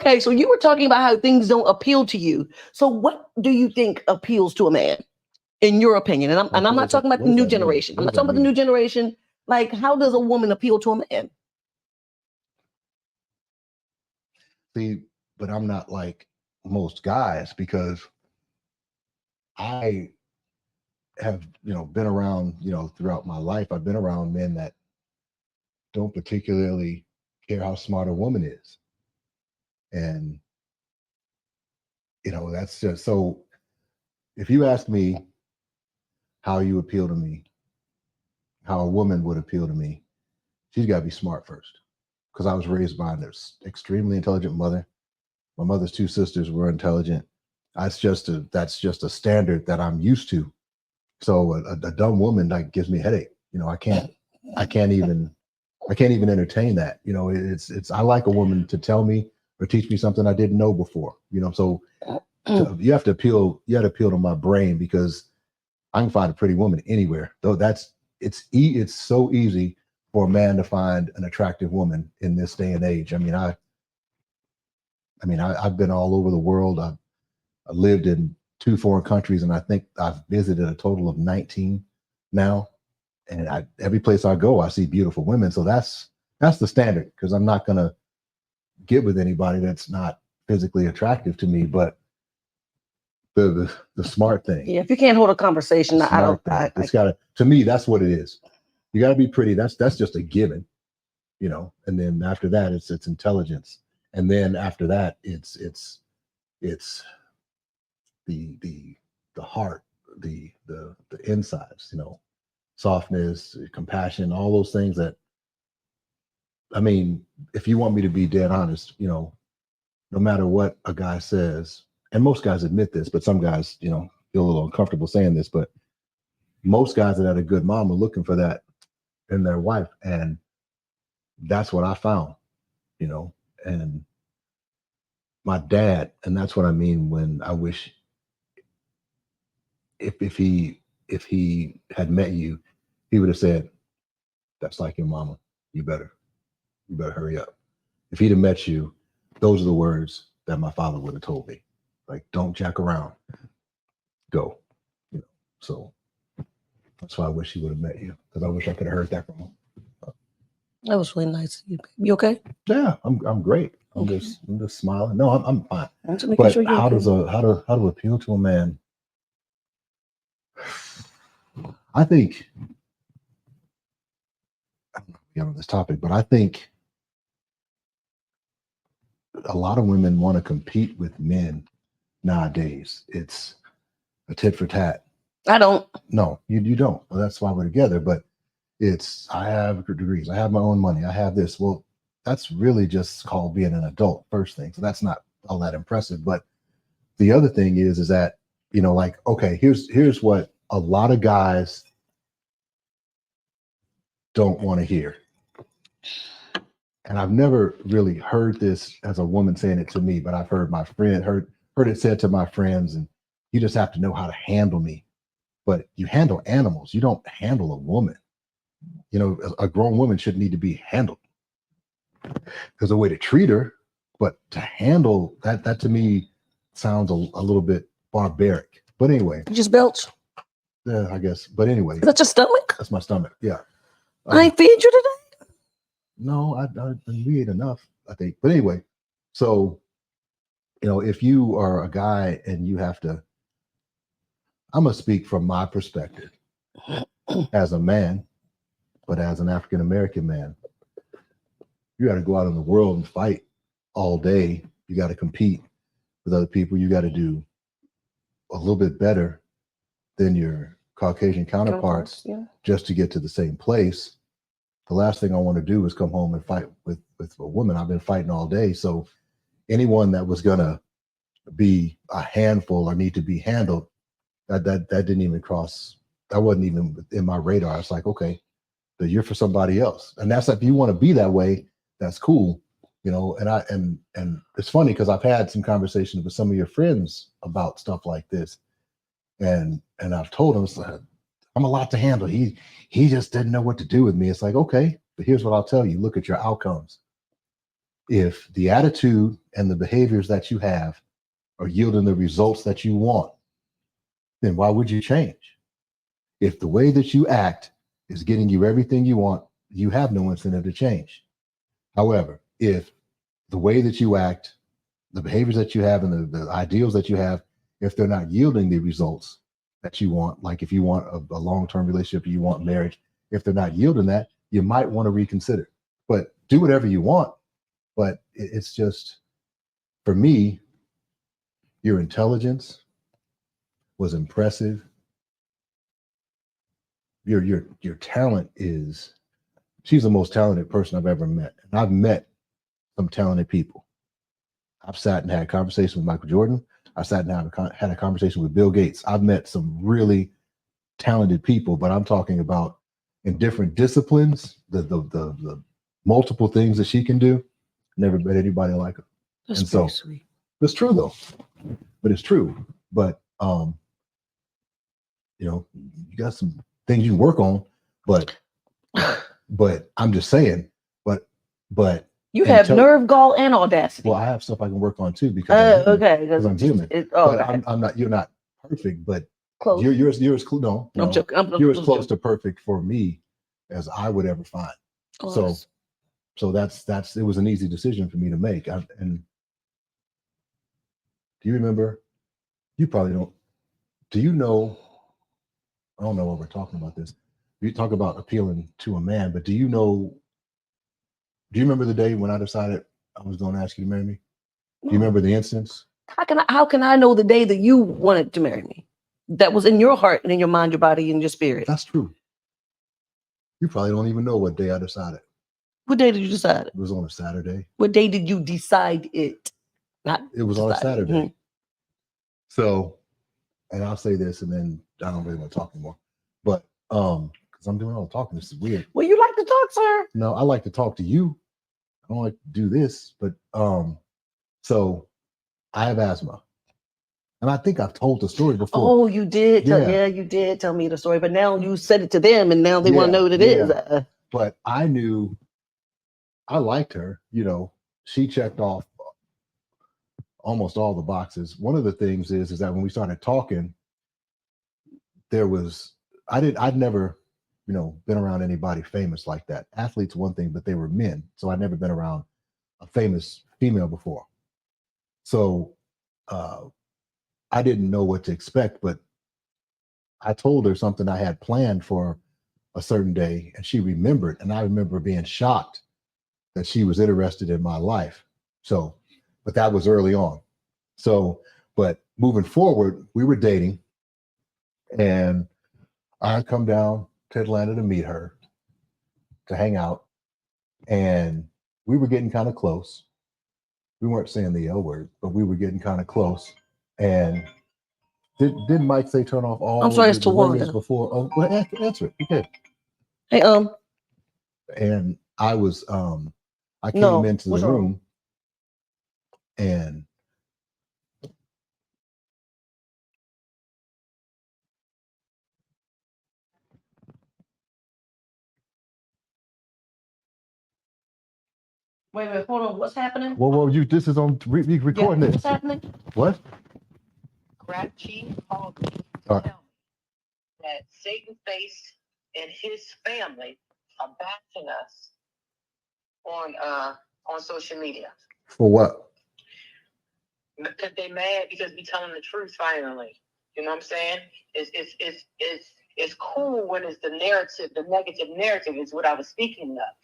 Okay, so you were talking about how things don't appeal to you. So what do you think appeals to a man, in your opinion? And I'm not talking about what the does new that mean? generation. What I'm does not that talking about the new mean? generation. Like, how does a woman appeal to a man? See, but I'm not like most guys because I have, been around, throughout my life. I've been around men that don't particularly care how smart a woman is. And, that's just so if you ask me how you appeal to me, how a woman would appeal to me, she's got to be smart first. Because I was raised by an extremely intelligent mother. My mother's two sisters were intelligent. That's just a standard that I'm used to. So a dumb woman like gives me a headache. I can't even I can't even entertain that. It's I like a woman to tell me or teach me something I didn't know before. So you have to appeal to my brain because I can find a pretty woman anywhere. Though it's so easy for a man to find an attractive woman in this day and age. I've been all over the world. I lived in two foreign countries, and I think I've visited a total of 19 now. And every place I go, I see beautiful women. So that's the standard because I'm not gonna get with anybody that's not physically attractive to me. But the smart thing, Yeah, if you can't hold a conversation, I don't. smart thing, it's gotta to me that's what it is. You gotta be pretty. That's just a given, And then after that, it's intelligence, and then after that, it's the the heart, the insides, softness, compassion, all those things that if you want me to be dead honest, no matter what a guy says, and most guys admit this, but some guys, feel a little uncomfortable saying this, but most guys that had a good mom are looking for that in their wife. And that's what I found, you know, and my dad, and that's what I mean when I wish if he had met you, he would have said, that's like your mama. You better hurry up. If he'd have met you, those are the words that my father would have told me. Like, don't jack around. Go. So that's why I wish he would have met you, because I wish I could have heard that from him. That was really nice of you. You okay? Yeah, I'm great. I'm just smiling. No, I'm fine. I'm just making But sure you're how okay. does how to appeal to a man? I think I don't know if we get on this topic, but I think a lot of women want to compete with men nowadays. It's a tit for tat. I don't. No, you don't. Well, that's why we're together. But it's I have degrees, I have my own money, I have this. Well, that's really just called being an adult, first thing. So that's not all that impressive. But the other thing is that, like, okay, here's what a lot of guys don't want to hear. And I've never really heard this as a woman saying it to me, but I've heard my friend heard it said to my friends, and you just have to know how to handle me. But you handle animals, you don't handle a woman. A grown woman shouldn't need to be handled. There's a way to treat her, but to handle that to me sounds a little bit barbaric. But anyway, You just belch. yeah, I guess. But anyway, Is that your stomach? that's my stomach. Yeah. I ain't feed you today. No, we ate enough, I think. But anyway, so if you are a guy and you have to, I'm gonna speak from my perspective as a man, but as an African American man, you got to go out in the world and fight all day. You got to compete with other people. You got to do a little bit better than your Caucasian counterparts Yeah. just to get to the same place. The last thing I want to do is come home and fight with a woman. I've been fighting all day. So anyone that was gonna be a handful or need to be handled, that didn't even cross. That wasn't even in my radar. It's like, okay, that you're for somebody else, and that's if you want to be that way. That's cool, And it's funny because I've had some conversations with some of your friends about stuff like this, and I've told them it's like, I'm a lot to handle. He just didn't know what to do with me. It's like, okay, but here's what I'll tell you. Look at your outcomes. if the attitude and the behaviors that you have are yielding the results that you want, then why would you change? If the way that you act is getting you everything you want, you have no incentive to change. However, if the way that you act, the behaviors that you have, and the ideals that you have, if they're not yielding the results that you want, like if you want a long-term relationship, you want marriage, if they're not yielding that, you might want to reconsider. But do whatever you want. But it's just, for me, your intelligence was impressive. Your talent is, she's the most talented person I've ever met. And I've met some talented people. I've sat and had a conversation with Michael Jordan. I sat and had a conversation with Bill Gates. I've met some really talented people, but I'm talking about in different disciplines, the multiple things that she can do. Never met anybody like her. That's and so sweet. it's true though. But it's true. But you got some things you can work on, but I'm just saying, but you have nerve, gall, and audacity. Well, I have stuff I can work on too because because I'm human. Okay. I'm not. You're not perfect, but close. You're as close. No, I'm joking. You're as close to perfect for me as I would ever find. So that's it was an easy decision for me to make. And do you remember? You probably don't. Do you know? I don't know what we're talking about this. We talk about appealing to a man, but do you remember the day when I decided I was going to ask you to marry me? Do you remember the instance? How can I know the day that you wanted to marry me? That was in your heart and in your mind, your body, and your spirit. That's true. You probably don't even know what day I decided. What day did you decide? It was on a Saturday. What day did you decide it? It was on a Saturday. Mm-hmm. So, and I'll say this, and then I don't really want to talk anymore. But because I'm doing all the talking, this is weird. Well, you like to talk, sir. No, I like to talk to you. I don't like to do this, but so I have asthma. And I think I've told the story before. Oh, you did? Yeah, you did tell me the story. But now you said it to them, and now they want to know what it is. But I knew I liked her. She checked off almost all the boxes. One of the things is that when we started talking, I'd never, been around anybody famous like that. Athletes, one thing, but they were men. So I'd never been around a famous female before. So I didn't know what to expect, but I told her something I had planned for a certain day, and she remembered. And I remember being shocked that she was interested in my life. So, but that was early on. So, but moving forward, we were dating, and I come down to Atlanta to meet her, to hang out, and we were getting kind of close. We weren't saying the L word, but we were getting kind of close. And didn't Mike say turn off all the radios before? Oh, well, answer it. Okay. Hey, and I was I came into the room and wait, hold on. What's happening? Well, this is on recording this. What's happening? What? Rap Chief called me to tell me that Satan Face and his family are bashing us on social media. For what? Because they mad because we telling the truth finally. You know what I'm saying? It's cool when it's the narrative, the negative narrative is what I was speaking of.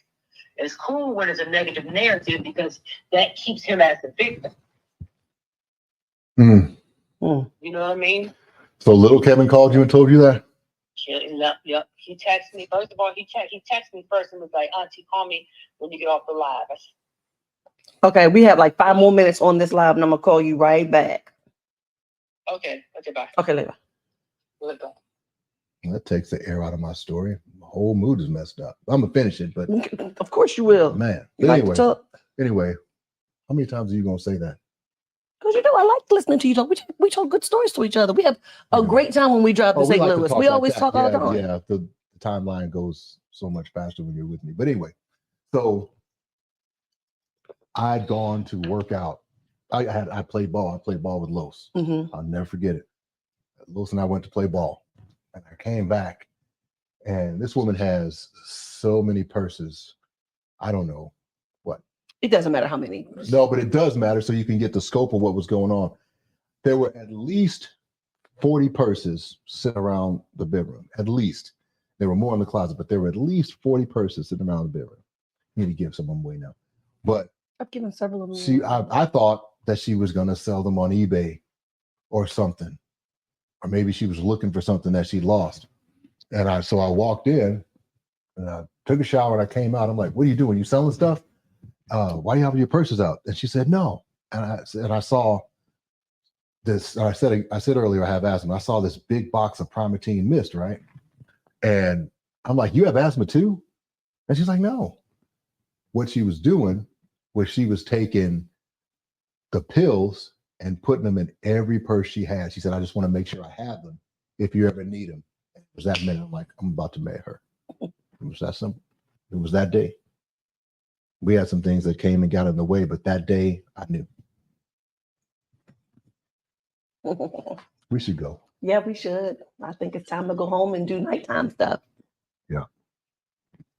It's cool when it's a negative narrative because that keeps him as the victim. Mm. You know what I mean? So little Kevin called you and told you that? Yep. He texted me. First of all, he texted me first and was like, "Auntie, call me when you get off the live." Okay, we have like 5 more minutes on this live, and I'm gonna call you right back. Okay, bye. Okay, later. That takes the air out of my story. My whole mood is messed up. I'm gonna finish it, but of course you will, man. Anyway, how many times are you gonna say that? Because I like listening to you talk. We tell good stories to each other. We have a great time when we drive to St. Louis. We always talk all the time. Yeah, the timeline goes so much faster when you're with me. But anyway, so I'd gone to work out. I played ball. I played ball with Los. Mm-hmm. I'll never forget it. Los and I went to play ball, and I came back, and this woman has so many purses. I don't know what. It doesn't matter how many. No, but it does matter, so you can get the scope of what was going on. There were at least 40 purses sitting around the bedroom. At least. There were more in the closet, but there were at least 40 purses sitting around the bedroom. You need to give some of them away now. But I've given several of them. I thought that she was going to sell them on eBay or something. Or maybe she was looking for something that she lost. And so I walked in and I took a shower and I came out. I'm like, what are you doing? You selling stuff? Why are you having your purses out? And she said, no. And I saw this. I said earlier, I have asthma. I saw this big box of Primatene Mist, right? And I'm like, you have asthma too? And she's like, no. What she was doing was she was taking the pills and putting them in every purse she had. She said, I just want to make sure I have them if you ever need them. It was that minute. I'm like, I'm about to marry her. It was that simple. It was that day. We had some things that came and got in the way, but that day I knew. We should go. Yeah, we should. I think it's time to go home and do nighttime stuff.